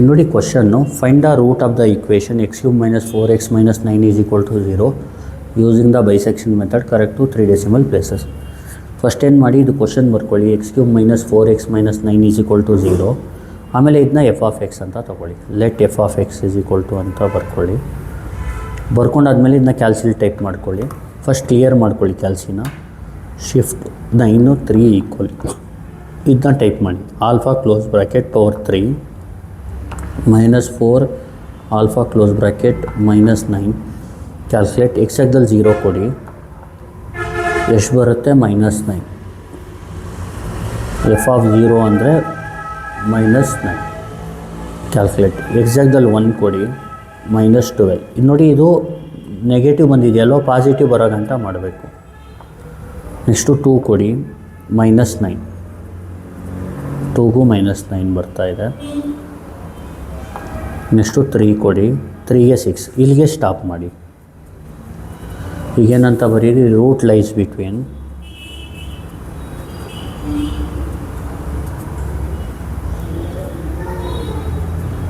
ನೋಡಿ question, find the root of the equation x³ - 4x - 9 = 0 using the bisection method correct to 3 decimal places. First ಏನು ಮಾಡಿ ಇದು question ಬರ್ಕೊಳ್ಳಿ, x³ - 4x - 9 = 0. ಆಮೇಲೆ ಇದನ್ನ f(x) ಅಂತ ತೊಗೊಳ್ಳಿ. ಲೆಟ್ f(x) = ಅಂತ ಬರ್ಕೊಳ್ಳಿ. ಬರ್ಕೊಂಡಾದ್ಮೇಲೆ ಇದನ್ನ ಕ್ಯಾಲ್ಸಿಲಿ ಟೈಪ್ ಮಾಡ್ಕೊಳ್ಳಿ. ಫಸ್ಟ್ ಕ್ಲಿಯರ್ ಮಾಡ್ಕೊಳ್ಳಿ ಕ್ಯಾಲ್ಸಿನ. ಶಿಫ್ಟ್ 9 3 ಈಕ್ವಲ್ ಇದನ್ನ ಟೈಪ್ ಮಾಡಿ. Alpha close bracket power 3 -4 alpha close bracket -9. Calculate. Exactly 0 ಕೊಡಿ, ಎಷ್ಟು ಬರುತ್ತೆ? -9. f(0) ಅಂದರೆ -9. ಕ್ಯಾಲ್ಕುಲೇಟ್. ಎಕ್ಸಾಕ್ಟಲ್ಲಿ 1 ಕೊಡಿ, -12. ಇದು ನೋಡಿ, ಇದು ನೆಗೆಟಿವ್ ಬಂದಿದೆಯಲ್ಲೋ, ಪಾಸಿಟಿವ್ ಬರೋ ಗಂಟ ಮಾಡಬೇಕು. ನೆಕ್ಸ್ಟು 2 ಕೊಡಿ, -9. 2ಗೂ -9 ಬರ್ತಾಯಿದೆ. ನೆಕ್ಸ್ಟು 3 ಕೊಡಿ, 3ಗೆ 6. ಇಲ್ಲಿಗೆ ಸ್ಟಾಪ್ ಮಾಡಿ. ಈಗೇನಂತ ಬರೀರಿ, ರೂಟ್ ಲೈಸ್ ಬಿಟ್ವೀನ್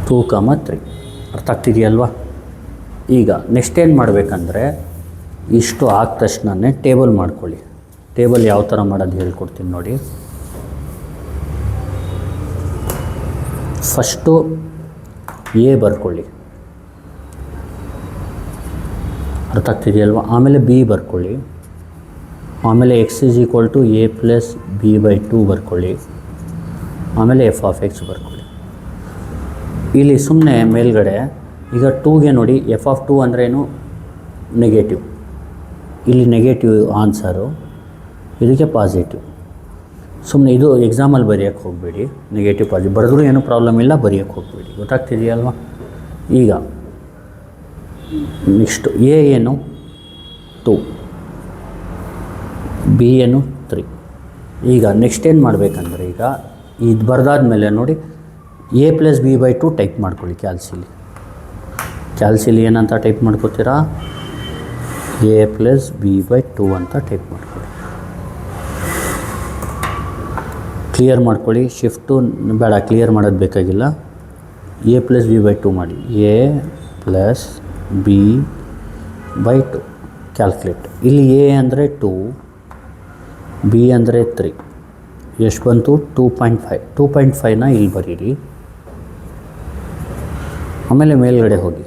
2, 3. ಅರ್ಥ ಆಗ್ತಿದೆಯಲ್ವಾ? ಈಗ ನೆಕ್ಸ್ಟ್ ಏನು ಮಾಡಬೇಕಂದ್ರೆ, ಇಷ್ಟು ಆದ ತಕ್ಷಣವೇ ಟೇಬಲ್ ಮಾಡ್ಕೊಳ್ಳಿ. ಟೇಬಲ್ ಯಾವ ಥರ ಮಾಡೋದು ಹೇಳ್ಕೊಡ್ತೀನಿ ನೋಡಿ. ಫಸ್ಟು ಎ ಬರ್ಕೊಳ್ಳಿ, ಅರ್ಥ ಆಗ್ತಿದೆಯಲ್ವ? ಆಮೇಲೆ ಬಿ ಬರ್ಕೊಳ್ಳಿ. ಆಮೇಲೆ x = a + b/2 ಬರ್ಕೊಳ್ಳಿ. ಆಮೇಲೆ f(x) ಬರ್ಕೊಳ್ಳಿ. ಇಲ್ಲಿ ಸುಮ್ಮನೆ ಮೇಲ್ಗಡೆ ಈಗ 2ಗೆ ನೋಡಿ, f(2) ಅಂದ್ರೇನು? ನೆಗೆಟಿವ್. ಇಲ್ಲಿ ನೆಗೆಟಿವ್ ಆನ್ಸರು, ಇದಕ್ಕೆ ಪಾಸಿಟಿವ್. ಸುಮ್ಮನೆ ಇದು ಎಕ್ಸಾಮಲ್ಲಿ ಬರೆಯೋಕ್ಕೆ ಹೋಗಬೇಡಿ. ನೆಗೆಟಿವ್ ಪಾಸಿಟಿವ್ ಬರೆದ್ರೂ ಏನೂ ಪ್ರಾಬ್ಲಮ್ ಇಲ್ಲ, ಬರೆಯೋಕ್ಕೆ ಹೋಗಬೇಡಿ. ಗೊತ್ತಾಗ್ತಿದೆಯಲ್ವ? ಈಗ ನೆಕ್ಸ್ಟು ಎ ಏನು? 2, ಬಿ ಏನು? 3. ಈಗ ನೆಕ್ಸ್ಟ್ ಏನು ಮಾಡಬೇಕಂದ್ರೆ, ಈಗ ಇದು ಬರೆದಾದ್ಮೇಲೆ ನೋಡಿ a + b/2 ಟೈಪ್ ಮಾಡ್ಕೊಳ್ಳಿ ಕ್ಯಾಲ್ಸಿಲಿ. ಕ್ಯಾಲ್ಸಿಲಿ ಏನಂತ ಟೈಪ್ ಮಾಡ್ಕೋತೀರಾ? a + b/2 ಅಂತ ಟೈಪ್ ಮಾಡ್ಕೊಳ್ಳಿ. ಕ್ಲಿಯರ್ ಮಾಡ್ಕೊಳ್ಳಿ. ಶಿಫ್ಟು ಬೇಡ, ಕ್ಲಿಯರ್ ಮಾಡೋದು ಬೇಕಾಗಿಲ್ಲ. a + b/2 ಮಾಡಿ. a + b/2 calculate. ಇಲ್ಲಿ a ಅಂದರೆ 2, b ಅಂದರೆ 3. ಎಷ್ಟು ಬಂತು? 2.5. 2.5ನ ಇಲ್ಲಿ ಬರೀರಿ. ಆಮೇಲೆ ಮೇಲ್ಗಡೆ ಹೋಗಿ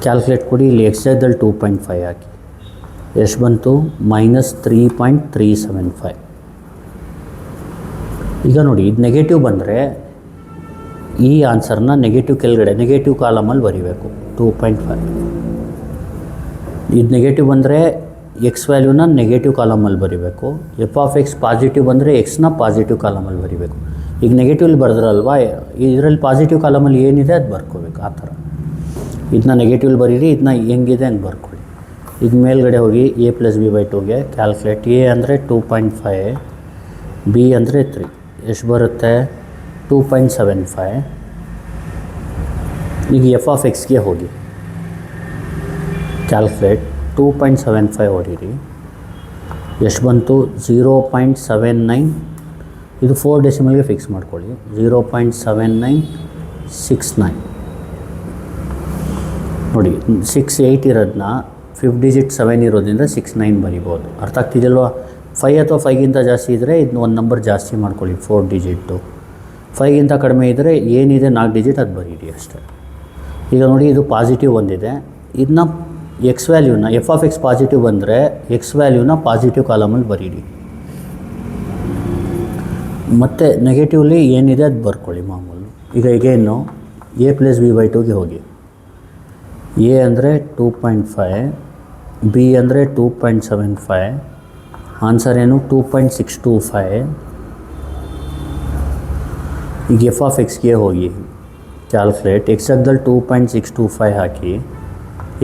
ಕ್ಯಾಲ್ಕುಲೇಟ್ ಕೊಡಿ. ಇಲ್ಲಿ ಎಕ್ಸಾಕ್ಟಲ್ಲಿ 2.5 ಹಾಕಿ. ಎಷ್ಟು ಬಂತು? -3.375. ಈಗ ನೋಡಿ, ಇದು ನೆಗೆಟಿವ್ ಬಂದರೆ ಈ ಆನ್ಸರ್ನ ನೆಗೆಟಿವ್ ಕೆಳಗಡೆ ನೆಗೆಟಿವ್ ಕಾಲಮಲ್ಲಿ ಬರೀಬೇಕು. 2.5. ಇದು ನೆಗೆಟಿವ್ ಬಂದರೆ ಎಕ್ಸ್ ವ್ಯಾಲ್ಯೂನ ನೆಗೆಟಿವ್ ಕಾಲಮಲ್ಲಿ ಬರೀಬೇಕು. f(x) ಪಾಸಿಟಿವ್ ಬಂದರೆ ಎಕ್ಸ್ನ ಪಾಸಿಟಿವ್ ಕಾಲಮಲ್ಲಿ ಬರೀಬೇಕು. ಈಗ ನೆಗೆಟಿವಲ್ಲಿ ಬರೆದ್ರಲ್ವಾ, ಇದರಲ್ಲಿ ಪಾಸಿಟಿವ್ ಕಾಲಮಲ್ಲಿ ಏನಿದೆ ಅದು ಬರ್ಕೋಬೇಕು. ಆ ಥರ ಇದನ್ನ ನೆಗೆಟಿವಲ್ಲಿ ಬರೀರಿ, ಇದನ್ನ ಹೆಂಗಿದೆ ಹಂಗೆ ಬರ್ಕೊಳ್ಳಿ. ಈಗ ಮೇಲ್ಗಡೆ ಹೋಗಿ a + b/2ಗೆ ಕ್ಯಾಲ್ಕುಲೇಟ್. a ಅಂದರೆ 2.5, b ಅಂದರೆ 3. ಎಷ್ಟು ಬರುತ್ತೆ? 2.75. ಈಗ f(x)ಗೆ ಹೋಗಿ ಕ್ಯಾಲ್ಕುಲೇಟ್. 2.75 ಹೊಡೀರಿ. ಎಷ್ಟು ಬಂತು? 0.79. ಇದು 4 ಡೆಸಿಮಲ್ಗೆ ಫಿಕ್ಸ್ ಮಾಡ್ಕೊಳ್ಳಿ. 0.7969. ನೋಡಿ, 6 8 ಇರೋದನ್ನ 5 ಡಿಜಿಟ್ 7 ಇರೋದ್ರಿಂದ 69 ಬರಿಬೋದು. ಅರ್ಥ ಆಗ್ತಿದೆಯಲ್ವ? 5 ಅಥವಾ 5ಗಿಂತ ಜಾಸ್ತಿ ಇದ್ದರೆ ಇದನ್ನ ಒಂದು ನಂಬರ್ ಜಾಸ್ತಿ ಮಾಡ್ಕೊಳ್ಳಿ, 4 ಡಿಜಿಟ್ಟು. 5ಗಿಂತ ಕಡಿಮೆ ಇದ್ದರೆ ಏನಿದೆ 4 ಡಿಜಿಟ್ ಅದು ಬರೀರಿ ಅಷ್ಟೇ. ಈಗ ನೋಡಿ, ಇದು ಪಾಸಿಟಿವ್ ಬಂದಿದೆ. ಇದನ್ನ ಎಕ್ಸ್ ವ್ಯಾಲ್ಯೂನ f(x) ಪಾಸಿಟಿವ್ ಬಂದರೆ ಎಕ್ಸ್ ವ್ಯಾಲ್ಯೂನ ಪಾಸಿಟಿವ್ ಕಾಲಮಲ್ಲಿ ಬರೀರಿ. ಮತ್ತು ನೆಗೆಟಿವ್ಲಿ ಏನಿದೆ ಅದು ಬರ್ಕೊಳ್ಳಿ ಮಾಮೂಲು. ಈಗ ಈಗೇನು a + b/2ಗೆ ಹೋಗಿ. a ಅಂದರೆ 2.5, b ಅಂದರೆ 2.75. ಆನ್ಸರ್ ಏನು? 2.625. ಈಗ f(x)ಗೆ ಹೋಗಿ ಕ್ಯಾಲ್ಕುಲೇಟ್. ಎಕ್ಸಾಕ್ಟಲ್ಲಿ 2.625 ಹಾಕಿ.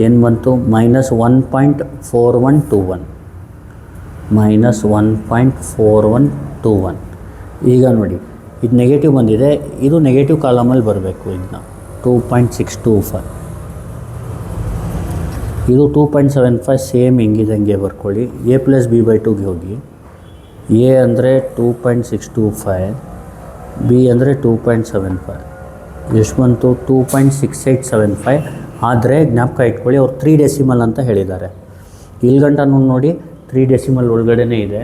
ಏನು ಬಂತು? -1.4121. -1.4121. ಈಗ ನೋಡಿ, ಇದು ನೆಗೆಟಿವ್ ಬಂದಿದೆ, ಇದು ನೆಗೆಟಿವ್ ಕಾಲಮಲ್ಲಿ ಬರಬೇಕು. ಇದನ್ನ 2.625. ಇದು 2.75 ಸೇಮ್ ಹೆಂಗಿದಂಗೆ ಬರ್ಕೊಳ್ಳಿ. a + b/2ಗೆ ಹೋಗಿ. a ಅಂದರೆ 2.625, b ಅಂದರೆ 2.75. ಎಷ್ಟು ಬಂತು 2.6875. ಆದರೆ ಜ್ಞಾಪಕ ಇಟ್ಕೊಳ್ಳಿ, ಅವ್ರು 3 ಡೆಸಿಮಲ್ ಅಂತ ಹೇಳಿದ್ದಾರೆ. ಇಲ್ಲಿ ಗಂಟ ನೋಡಿ 3 ಡೆಸಿಮಲ್ ಒಳಗಡೆನೇ ಇದೆ.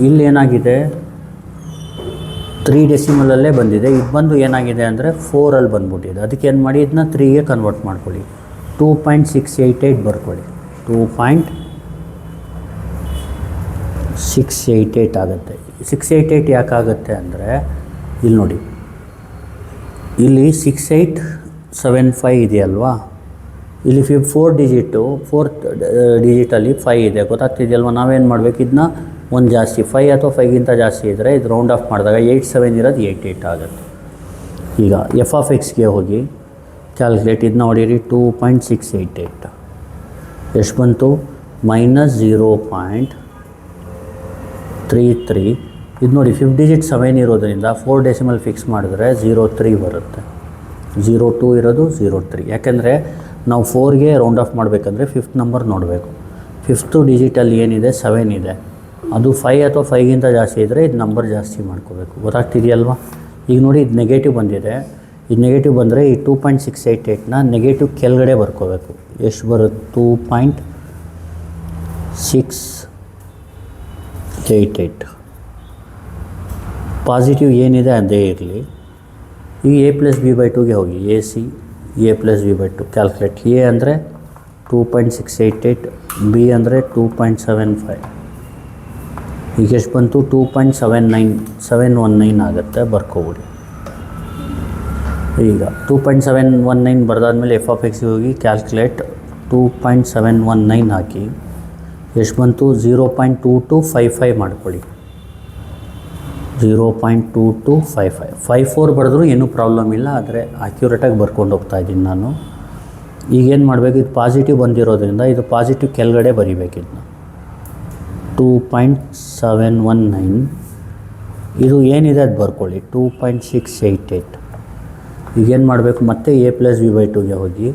ಇಲ್ಲಿ ಏನಾಗಿದೆ 3 ಡೆಸಿಮಲಲ್ಲೇ ಬಂದಿದೆ. ಇದು ಬಂದು ಏನಾಗಿದೆ ಅಂದರೆ 4ಅಲ್ಲಿ ಬಂದ್ಬಿಟ್ಟಿದೆ. ಅದಕ್ಕೆ ಏನು ಮಾಡಿ ಇದನ್ನ 3ಗೆ ಕನ್ವರ್ಟ್ ಮಾಡ್ಕೊಳ್ಳಿ. 2.688 ಬರ್ಕೊಳ್ಳಿ. 2.688 ಆಗುತ್ತೆ. 688 ಯಾಕಾಗುತ್ತೆ ಅಂದರೆ ಇಲ್ಲಿ ನೋಡಿ, ಇಲ್ಲಿ 6875 ಇದೆಯಲ್ವಾ, ಇಲ್ಲಿ 4 ಡಿಜಿಟು, 4th ಡಿಜಿಟಲ್ಲಿ 5 ಇದೆ, ಗೊತ್ತಾಗ್ತಿದೆಯಲ್ವ. ನಾವೇನು ಮಾಡಬೇಕು, ಇದನ್ನ ಒಂದು ಜಾಸ್ತಿ 5 ಅಥವಾ 5ಗಿಂತ ಜಾಸ್ತಿ ಇದ್ದರೆ ಇದು ರೌಂಡ್ ಆಫ್ ಮಾಡಿದಾಗ 87 ಇರೋದು 88 ಆಗುತ್ತೆ. ಈಗ ಎಫ್ ಆಫ್ ಎಕ್ಸ್ಗೆ ಹೋಗಿ ಕ್ಯಾಲ್ಕುಲೇಟ್, ಇದನ್ನ ಹೊಡೀರಿ. 2.688 ಎಷ್ಟು ಬಂತು -0.33. ಇದು ನೋಡಿ 5 ಡಿಜಿಟ್ 7 ಇರೋದ್ರಿಂದ 4 ಡೆಸಿಮಲ್ ಫಿಕ್ಸ್ ಮಾಡಿದ್ರೆ 03 ಬರುತ್ತೆ. 02 ಇರೋದು 03. ಯಾಕೆಂದರೆ ನಾವು 4ಗೆ ರೌಂಡ್ ಆಫ್ ಮಾಡಬೇಕಂದ್ರೆ 5th ನಂಬರ್ ನೋಡಬೇಕು. 5th ಡಿಜಿಟಲ್ಲಿ ಏನಿದೆ 7 ಇದೆ, ಅದು 5 ಅಥವಾ 5ಗಿಂತ ಜಾಸ್ತಿ ಇದ್ದರೆ ಇದು ನಂಬರ್ ಜಾಸ್ತಿ ಮಾಡ್ಕೋಬೇಕು. ಗೊತ್ತಾಗ್ತಿದೆಯಲ್ವ. ಈಗ ನೋಡಿ ಇದು ನೆಗೆಟಿವ್ ಬಂದಿದೆ. ಇದು ನೆಗೆಟಿವ್ ಬಂದರೆ ಈ 2.688ನ ನೆಗೆಟಿವ್ ಕೆಳಗಡೆ ಬರ್ಕೋಬೇಕು. ಎಷ್ಟು ಬರುತ್ತೆ 2.688. ಪಾಸಿಟಿವ್ ಏನಿದೆ ಅದೇ ಇರಲಿ. ಈಗ a+b/2ಗೆ ಹೋಗಿ. a+b/2 calculate. a ಅಂದರೆ 2.688, b ಅಂದರೆ 2.75. ಈಗ ಎಷ್ಟು ಬಂತು 2.719 ಆಗುತ್ತೆ. ಬರ್ಕೋಬಿಡಿ. ಈಗ 2.719 ಬರೆದಾದ್ಮೇಲೆ ಎಫ್ ಆಫ್ ಎಕ್ಸ್ಗೆ ಹೋಗಿ ಕ್ಯಾಲ್ಕುಲೇಟ್. 2.719 ಹಾಕಿ. ಎಷ್ಟು ಬಂತು 0.2255 ಮಾಡ್ಕೊಳ್ಳಿ. 0.2255. 54 ಬರೆದ್ರೂ ಏನೂ ಪ್ರಾಬ್ಲಮ್ ಇಲ್ಲ, ಆದರೆ ಅಕ್ಯುರೇಟಾಗಿ ಬರ್ಕೊಂಡು ಹೋಗ್ತಾಯಿದ್ದೀನಿ ನಾನು. ಈಗೇನು ಮಾಡಬೇಕು, ಇದು ಪಾಸಿಟಿವ್ ಬಂದಿರೋದ್ರಿಂದ ಇದು ಪಾಸಿಟಿವ್ ಕೆಳಗಡೆ ಬರಿಬೇಕಿದ್ನ. 2.719 ಇದು ಏನಿದೆ ಅದು ಬರ್ಕೊಳ್ಳಿ. 2.688. ಈಗೇನು ಮಾಡಬೇಕು, ಮತ್ತೆ a+b/2ಗೆ ಹೋಗಿ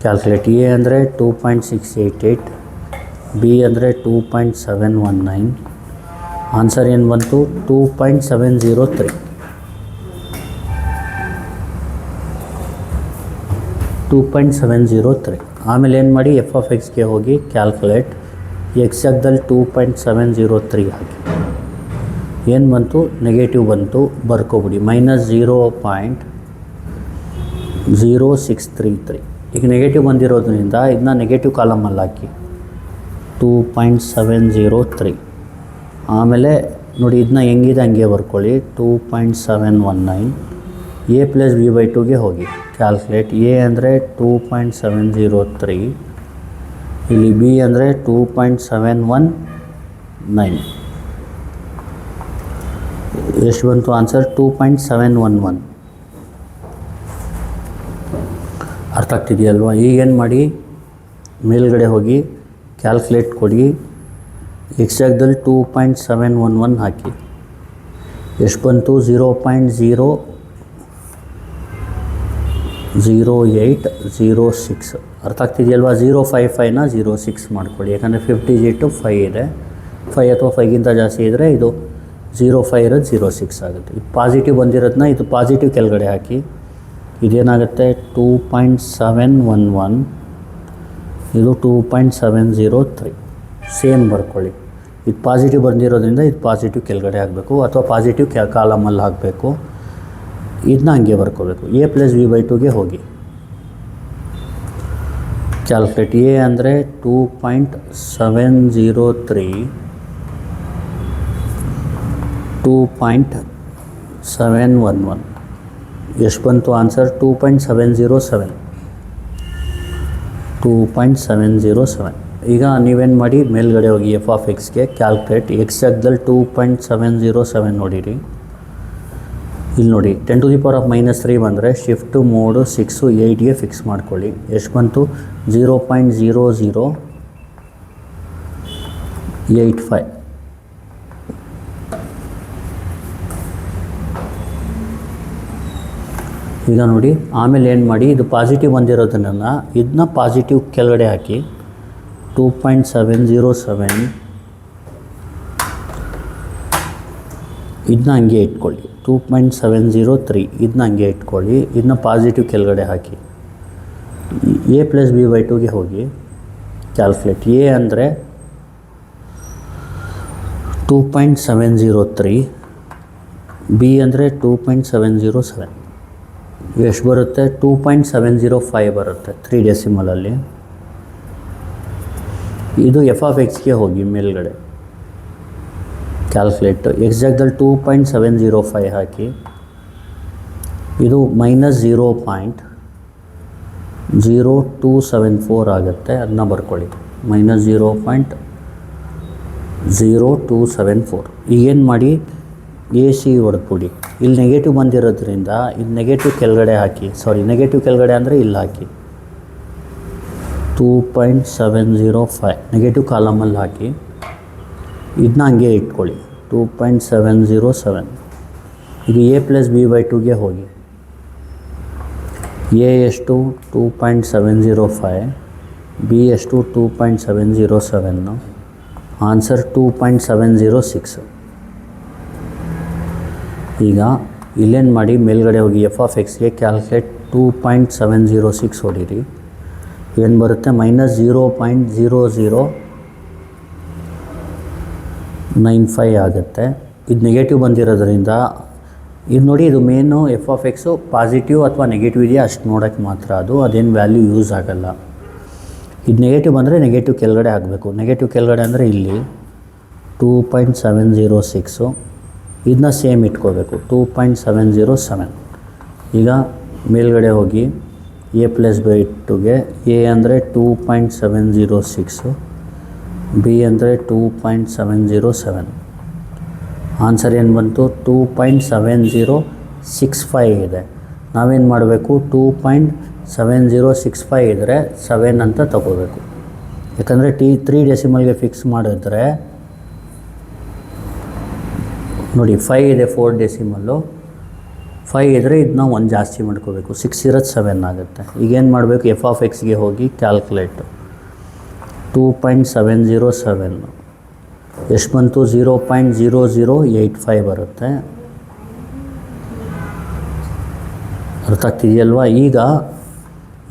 ಕ್ಯಾಲ್ಕುಲೇಟ್. a ಅಂದರೆ 2.688, b ಅಂದರೆ 2.719. ಆನ್ಸರ್ ಏನು ಬಂತು 2.703. 2.703. ಆಮೇಲೆ ಏನು ಮಾಡಿ ಎಫ್ ಆಫ್ ಎಕ್ಸ್ಗೆ ಹೋಗಿ ಕ್ಯಾಲ್ಕುಲೇಟ್. ಎಕ್ಸ್ ಜಾಗದಲ್ಲಿ 2.703 ಹಾಕಿ. ಏನು ಬಂತು ನೆಗೆಟಿವ್ ಬಂತು, ಬರ್ಕೊಬಿಡಿ. -0.0633. ಈಗ ನೆಗೆಟಿವ್ ಬಂದಿರೋದ್ರಿಂದ ಇದನ್ನ ನೆಗೆಟಿವ್ ಕಾಲಮಲ್ಲಿ ಹಾಕಿ. 2.703. ಆಮೇಲೆ ನೋಡಿ ಇದನ್ನ ಹೆಂಗಿದೆ ಹಂಗೆ ಬರ್ಕೊಳ್ಳಿ. 2.719. a+b/2ಗೆ ಹೋಗಿ ಕ್ಯಾಲ್ಕುಲೇಟ್. a ಅಂದರೆ 2.703, ಇಲ್ಲಿ b ಅಂದರೆ 2.719. ಎಷ್ಟು ಬಂತು ಆನ್ಸರ್ 2.711. ಅರ್ಥ ಆಗ್ತಿದೆಯಲ್ವ. ಈಗೇನು ಮಾಡಿ ಮೇಲ್ಗಡೆ ಹೋಗಿ ಕ್ಯಾಲ್ಕುಲೇಟ್ ಕೊಡಿ. ಎಕ್ಸ್ ಜಾಗದಲ್ಲಿ 2.711 ಹಾಕಿ. ಎಷ್ಟು ಬಂತು 0.00806. ಅರ್ಥ ಆಗ್ತಿದೆಯಲ್ವ. 055ನ 06 ಮಾಡ್ಕೊಳ್ಳಿ. ಯಾಕಂದರೆ 5 ಡಿಜಿಟು 5 ಇದೆ. 5 ಅಥವಾ 5ಗಿಂತ ಜಾಸ್ತಿ ಇದ್ದರೆ ಇದು 05 ಇರೋದು 06 ಆಗುತ್ತೆ. ಇದು ಪಾಸಿಟಿವ್ ಬಂದಿರೋದನ್ನ ಇದು ಪಾಸಿಟಿವ್ ಕೆಳಗಡೆ ಹಾಕಿ. ಇದೇನಾಗುತ್ತೆ 2.711, ಇದು 2.703. ಸೇಮ್ ಬರ್ಕೊಳ್ಳಿ. ಇದು ಪಾಸಿಟಿವ್ ಬಂದಿರೋದ್ರಿಂದ ಇದು ಪಾಸಿಟಿವ್ ಕೆಳಗಡೆ ಹಾಕಬೇಕು ಅಥವಾ ಪಾಸಿಟಿವ್ ಕಾಲಮಲ್ಲಿ ಹಾಕಬೇಕು. ಇದನ್ನ ಹಂಗೆ ಬರ್ಕೋಬೇಕು. a+b/2ಗೆ ಹೋಗಿ ಕ್ಯಾಲ್ಕುಲೇಟ್. a ಅಂದರೆ 2.703, 2.711. ಎಷ್ಟು ಬಂತು ಆನ್ಸರ್ 2.707. 2.707. ಈಗ ನೀವೇನು ಮಾಡಿ ಮೇಲ್ಗಡೆ ಹೋಗಿ ಎಫ್ ಆಫ್ ಎಕ್ಸ್ಗೆ ಕ್ಯಾಲ್ಕುಲೇಟ್. ಎಕ್ಸ್ ಜಾಗದಲ್ಲಿ 2.707 ನೋಡಿರಿ. ಇಲ್ಲಿ ನೋಡಿ 10⁻³ ಬಂದರೆ ಶಿಫ್ಟು ಮೋಡು 6 8ಗೆ ಫಿಕ್ಸ್ ಮಾಡ್ಕೊಳ್ಳಿ. ಎಷ್ಟು ಬಂತು 0.0085. ಈಗ ನೋಡಿ ಆಮೇಲೆ ಏನು ಮಾಡಿ, ಇದು ಪಾಸಿಟಿವ್ ಬಂದಿರೋದನ್ನು ಇದನ್ನ ಪಾಸಿಟಿವ್ ಕೆಳಗಡೆ ಹಾಕಿ. 2.707 ಇದನ್ನ ಹಂಗೆ ಇಟ್ಕೊಳ್ಳಿ. 2.703 ಇದನ್ನ ಹಂಗೆ ಇಟ್ಕೊಳ್ಳಿ. ಇದನ್ನ ಪಾಸಿಟಿವ್ ಕೆಳಗಡೆ ಹಾಕಿ. a+b/2ಗೆ ಹೋಗಿ ಕ್ಯಾಲ್ಕುಲೇಟ್. ಎ ಅಂದರೆ 2.703, ಬಿ ಅಂದರೆ 2.707, ಎಷ್ಟು ಬರುತ್ತೆ? 2.705 ಬರುತ್ತೆ 3 ಡೆಸಿಮಲಲ್ಲಿ. ಇದು f(x)ಗೆ ಹೋಗಿ ಮೇಲ್ಗಡೆ ಕ್ಯಾಲ್ಕುಲೇಟ್. ಎಕ್ಸ್ ಜಾಗದಲ್ಲಿ 2.705 ಹಾಕಿ. ಇದು -0.0274 ಆಗುತ್ತೆ, ಅದನ್ನ ಬರ್ಕೊಳ್ಳಿ. -0.0274. ಈಗೇನು ಮಾಡಿ, AC ಹೊಡೆದ್ಬಿಡಿ. ಇಲ್ಲಿ ನೆಗೆಟಿವ್ ಬಂದಿರೋದ್ರಿಂದ ಇದು ನೆಗೆಟಿವ್ ಕೆಳಗಡೆ ಹಾಕಿ. ನೆಗೆಟಿವ್ ಕೆಳಗಡೆ ಅಂದರೆ ಇಲ್ಲಿ ಹಾಕಿ. 2.705 ನೆಗೆಟಿವ್ ಕಾಲಮಲ್ಲಿ ಹಾಕಿ. ಇದನ್ನ ಹಂಗೆ ಇಟ್ಕೊಳ್ಳಿ. 2.707. ಈಗ a+b/2ಗೆ ಹೋಗಿ. ಎ ಎಷ್ಟು? 2.705, ಬಿ ಎಷ್ಟು? 2.707. ಆನ್ಸರ್ 2.706. ಈಗ ಇಲ್ಲೇನು ಮಾಡಿ, ಮೇಲ್ಗಡೆ ಹೋಗಿ f(x)ಗೆ ಕ್ಯಾಲ್ಕುಲೇಟ್. 2.706 ಹೊಡೀರಿ. ಏನು ಬರುತ್ತೆ? -0.0095 ಆಗುತ್ತೆ. ಇದು ನೆಗೆಟಿವ್ ಬಂದಿರೋದ್ರಿಂದ ಇದು ನೋಡಿ, ಇದು ಮೇನು f(x) ಪಾಸಿಟಿವ್ ಅಥವಾ ನೆಗೆಟಿವ್ ಇದೆಯಾ ಅಷ್ಟು ನೋಡೋಕ್ಕೆ ಮಾತ್ರ. ಅದೇನು ವ್ಯಾಲ್ಯೂ ಯೂಸ್ ಆಗೋಲ್ಲ. ಇದು ನೆಗೆಟಿವ್ ಬಂದರೆ ನೆಗೆಟಿವ್ ಕೆಳಗಡೆ ಆಗಬೇಕು. ನೆಗೆಟಿವ್ ಕೆಳಗಡೆ ಅಂದರೆ ಇಲ್ಲಿ 2.706. ಇದನ್ನ ಸೇಮ್ ಇಟ್ಕೋಬೇಕು, 2.707. ಈಗ ಮೇಲ್ಗಡೆ ಹೋಗಿ a+b/2ಗೆ. ಎ ಅಂದರೆ 2.706, ಬಿ ಅಂದರೆ 2.707. ಆನ್ಸರ್ ಏನು ಬಂತು? 2.7065 ಇದೆ. ನಾವೇನು ಮಾಡಬೇಕು? 2.7065 ಇದ್ದರೆ 7 ಅಂತ ತಗೋಬೇಕು. ಯಾಕಂದರೆ 3 ಡೆಸಿಮಲ್ಗೆ ಫಿಕ್ಸ್ ಮಾಡಿದ್ರೆ ನೋಡಿ 5 ಇದೆ 4 ಡೆಸಿಮಲ್ಲು. 5 ಇದ್ದರೆ ಇದನ್ನ 1 ಜಾಸ್ತಿ ಮಾಡ್ಕೋಬೇಕು. 6 ಇರೋದು 7 ಆಗುತ್ತೆ. ಈಗೇನು ಮಾಡಬೇಕು? f(x)ಗೆ ಹೋಗಿ ಕ್ಯಾಲ್ಕುಲೇಟ್. 2.707 ಎಷ್ಟು ಬಂತು? 0.0085 ಬರುತ್ತೆ. ಅರ್ಥ ಆಗ್ತಿದೆಯಲ್ವಾ? ಈಗ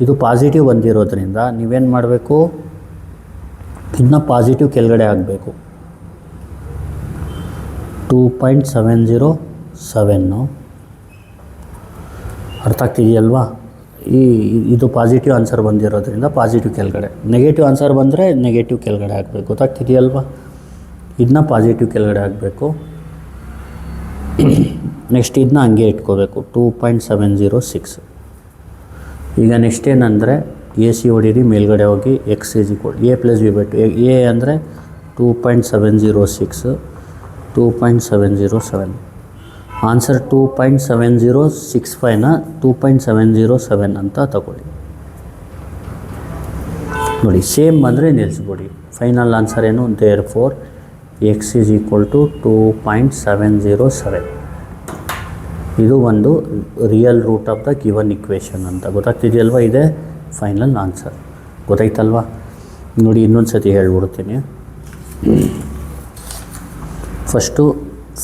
ಇದು ಪಾಸಿಟಿವ್ ಬಂದಿರೋದ್ರಿಂದ ನೀವೇನು ಮಾಡಬೇಕು? ಇದನ್ನ ಪಾಸಿಟಿವ್ ಕೆಳಗಡೆ ಆಗಬೇಕು. 2.707. ಅರ್ಥ ಆಗ್ತಿದೆಯಲ್ವಾ? ಇದು ಪಾಸಿಟಿವ್ ಆನ್ಸರ್ ಬಂದಿರೋದ್ರಿಂದ ಪಾಸಿಟಿವ್ ಕೆಳಗಡೆ. ನೆಗೆಟಿವ್ ಆನ್ಸರ್ ಬಂದರೆ ನೆಗೆಟಿವ್ ಕೆಳಗಡೆ ಆಗಬೇಕು. ಗೊತ್ತಾಗ್ತಿದೆಯಲ್ವಾ? ಇದನ್ನ ಪಾಸಿಟಿವ್ ಕೆಳಗಡೆ ಆಗಬೇಕು. ನೆಕ್ಸ್ಟ್ ಇದನ್ನ ಹಂಗೆ ಇಟ್ಕೋಬೇಕು, 2.706. ಈಗ ನೆಕ್ಸ್ಟ್ ಏನಂದರೆ AC ಹೊಡೀರಿ. ಮೇಲ್ಗಡೆ ಹೋಗಿ x a+b/2. ಎ ಅಂದರೆ 2.706, 2.707. ಆನ್ಸರ್ 2.7065ನ 2.707 ಅಂತ ತಗೊಳ್ಳಿ. ನೋಡಿ, ಸೇಮ್ ಬಂದರೆ ನಿಲ್ಲಿಸ್ಬಿಡಿ. ಫೈನಲ್ ಆನ್ಸರ್ ಏನು? therefore x = 2.707. ಇದು ಒಂದು real root of the given equation ಅಂತ. ಗೊತ್ತಾಗ್ತಿದೆಯಲ್ವಾ? ಇದೆ ಫೈನಲ್ ಆನ್ಸರ್. ಗೊತ್ತಾಯ್ತಲ್ವಾ? ನೋಡಿ, ಇನ್ನೊಂದು ಸತಿ ಹೇಳ್ಬಿಡ್ತೀನಿ. First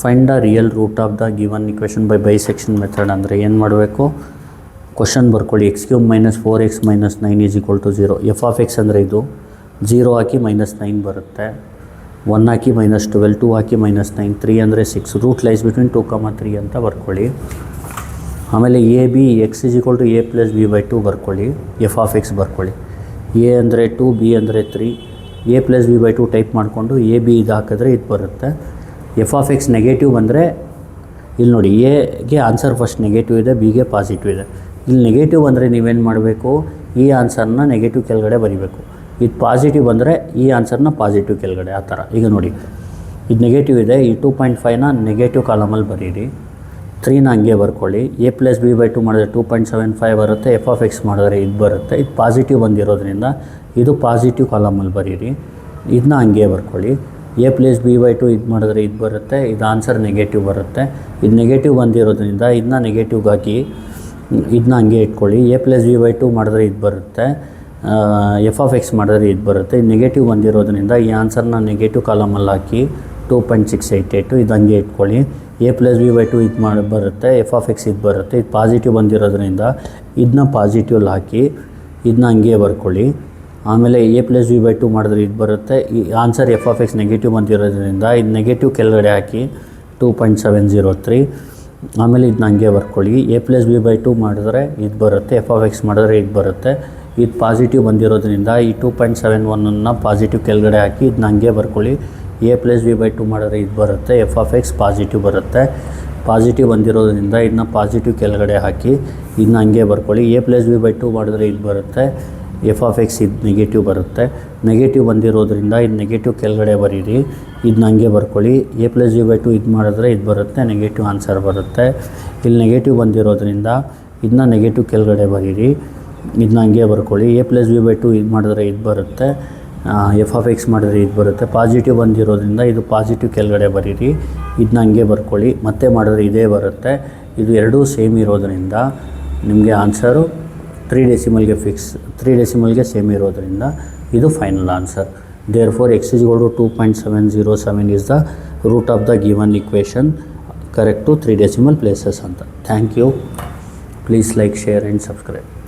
find the real root of the given equation by bisection method. ಅಂದರೆ ಏನು ಮಾಡಬೇಕು? ಕ್ವಶನ್ ಬರ್ಕೊಳ್ಳಿ. x³ - 4x - 9 = 0. f(x) ಅಂದರೆ ಇದು 0 ಹಾಕಿ -9 ಬರುತ್ತೆ. 1 ಹಾಕಿ -12, 2 ಹಾಕಿ -9, 3 ಅಂದರೆ 6. ರೂಟ್ ಲೈಸ್ ಬಿಟ್ವೀನ್ 2, 3 ಅಂತ ಬರ್ಕೊಳ್ಳಿ. ಆಮೇಲೆ AB x = a+b/2 ಬರ್ಕೊಳ್ಳಿ. f(x) ಬರ್ಕೊಳ್ಳಿ. a ಅಂದರೆ 2, b ಅಂದರೆ 3. a+b/2 ಟೈಪ್ ಮಾಡಿಕೊಂಡು AB ಇದು ಹಾಕಿದ್ರೆ ಇದು ಬರುತ್ತೆ. f(x) ನೆಗೆಟಿವ್ ಬಂದರೆ ಇಲ್ಲಿ ನೋಡಿ, ಎಗೆ ಆನ್ಸರ್ ಫಸ್ಟ್ ನೆಗೆಟಿವ್ ಇದೆ, ಬಿಗೆ ಪಾಸಿಟಿವ್ ಇದೆ. ಇಲ್ಲಿ ನೆಗೆಟಿವ್ ಬಂದರೆ ನೀವೇನು ಮಾಡಬೇಕು? ಈ ಆನ್ಸರ್ನ ನೆಗೆಟಿವ್ ಕೆಳಗಡೆ ಬರೀಬೇಕು. ಇದು ಪಾಸಿಟಿವ್ ಬಂದರೆ ಈ ಆನ್ಸರ್ನ ಪಾಸಿಟಿವ್ ಕೆಳಗಡೆ, ಆ ಥರ. ಈಗ ನೋಡಿ, ಇದು ನೆಗೆಟಿವ್ ಇದೆ. ಈ 2.5ನ ನೆಗೆಟಿವ್ ಕಾಲಮಲ್ಲಿ ಬರೀರಿ. 3ನ ಹಂಗೆ ಬರ್ಕೊಳ್ಳಿ. a+b/2 ಮಾಡಿದ್ರೆ 2.75 ಬರುತ್ತೆ. f(x) ಮಾಡಿದ್ರೆ ಇದು ಬರುತ್ತೆ. ಇದು ಪಾಸಿಟಿವ್ ಬಂದಿರೋದ್ರಿಂದ ಇದು ಪಾಸಿಟಿವ್ ಕಾಲಮಲ್ಲಿ ಬರೀರಿ. ಇದನ್ನ ಹಂಗೆ ಬರ್ಕೊಳ್ಳಿ. a+b/2 ಇದು ಮಾಡಿದ್ರೆ ಇದು ಬರುತ್ತೆ. ಇದು ಆನ್ಸರ್ ನೆಗೆಟಿವ್ ಬರುತ್ತೆ. ಇದು ನೆಗೆಟಿವ್ ಬಂದಿರೋದ್ರಿಂದ ಇದನ್ನ ನೆಗೆಟಿವ್ಗೆ ಹಾಕಿ ಇದನ್ನ ಹಂಗೆ ಇಟ್ಕೊಳ್ಳಿ. a+b/2 ಮಾಡಿದ್ರೆ ಇದು ಬರುತ್ತೆ. f(x) ಮಾಡಿದ್ರೆ ಇದು ಬರುತ್ತೆ. ಇದು ನೆಗೆಟಿವ್ ಬಂದಿರೋದ್ರಿಂದ ಈ ಆನ್ಸರ್ನ ನೆಗೆಟಿವ್ ಕಾಲಮಲ್ಲಿ ಹಾಕಿ 2.688 ಇದು ಹಂಗೆ ಇಟ್ಕೊಳ್ಳಿ. a+b/2 ಇದು ಬರುತ್ತೆ, f(x) ಇದು ಬರುತ್ತೆ. ಇದು ಪಾಸಿಟಿವ್ ಬಂದಿರೋದ್ರಿಂದ ಇದನ್ನ ಪಾಸಿಟಿವ್ ಹಾಕಿ ಇದನ್ನ ಹಂಗೆ ಬರ್ಕೊಳ್ಳಿ. ಆಮೇಲೆ a+b/2 ಮಾಡಿದ್ರೆ ಇದು ಬರುತ್ತೆ. ಈ ಆನ್ಸರ್ f(x) ನೆಗೆಟಿವ್ ಬಂದಿರೋದ್ರಿಂದ ಇದು ನೆಗೆಟಿವ್ ಕೆಳಗಡೆ ಹಾಕಿ 2.703. ಆಮೇಲೆ ಇದನ್ನ ಹಂಗೆ ಬರ್ಕೊಳ್ಳಿ. a+b/2 ಮಾಡಿದ್ರೆ ಇದು ಬರುತ್ತೆ, f(x) ಮಾಡಿದ್ರೆ ಇದು ಬರುತ್ತೆ. ಇದು ಪಾಸಿಟಿವ್ ಬಂದಿರೋದ್ರಿಂದ ಈ 2.71 ಪಾಸಿಟಿವ್ ಕೆಳಗಡೆ ಹಾಕಿ ಇದನ್ನ ಹಂಗೆ ಬರ್ಕೊಳ್ಳಿ. a+b/2 ಮಾಡಿದ್ರೆ ಇದು ಬರುತ್ತೆ, f(x) ಪಾಸಿಟಿವ್ ಬರುತ್ತೆ. ಪಾಸಿಟಿವ್ ಬಂದಿರೋದ್ರಿಂದ ಇದನ್ನ ಪಾಸಿಟಿವ್ ಕೆಳಗಡೆ ಹಾಕಿ ಇದನ್ನ ಹಂಗೆ ಬರ್ಕೊಳ್ಳಿ. a+b/2 ಮಾಡಿದ್ರೆ ಇದು ಬರುತ್ತೆ, f(x) ಇದು ನೆಗೆಟಿವ್ ಬರುತ್ತೆ. ನೆಗೆಟಿವ್ ಬಂದಿರೋದ್ರಿಂದ ಇದು ನೆಗೆಟಿವ್ ಕೆಳಗಡೆ ಬರೀರಿ, ಇದನ್ನ ಹಂಗೆ ಬರ್ಕೊಳ್ಳಿ. a+b/2 ಇದು ಮಾಡಿದ್ರೆ ಇದು ಬರುತ್ತೆ, ನೆಗೆಟಿವ್ ಆನ್ಸರ್ ಬರುತ್ತೆ. ಇಲ್ಲಿ ನೆಗೆಟಿವ್ ಬಂದಿರೋದ್ರಿಂದ ಇದನ್ನ ನೆಗೆಟಿವ್ ಕೆಳಗಡೆ ಬರೀರಿ, ಇದನ್ನ ಹಂಗೆ ಬರ್ಕೊಳ್ಳಿ. a+b/2 ಇದು ಮಾಡಿದ್ರೆ ಇದು ಬರುತ್ತೆ, f(x) ಮಾಡಿದ್ರೆ ಇದು ಬರುತ್ತೆ. ಪಾಸಿಟಿವ್ ಬಂದಿರೋದ್ರಿಂದ ಇದು ಪಾಸಿಟಿವ್ ಕೆಳಗಡೆ ಬರೀರಿ, ಇದನ್ನ ಹಂಗೆ ಬರ್ಕೊಳ್ಳಿ. ಮತ್ತೆ ಮಾಡಿದ್ರೆ ಇದೇ ಬರುತ್ತೆ. ಇದು ಎರಡೂ ಸೇಮ್ ಇರೋದ್ರಿಂದ ನಿಮಗೆ ಆನ್ಸರು 3 ಡೆಸಿಮಲ್ಗೆ ಸೇಮ್ ಇರೋದ್ರಿಂದ ಇದು final answer. Therefore x is equal to 2.707 is the root of the given equation correct to 3 decimal places ಅಂತ. Thank you. Please like, share and subscribe.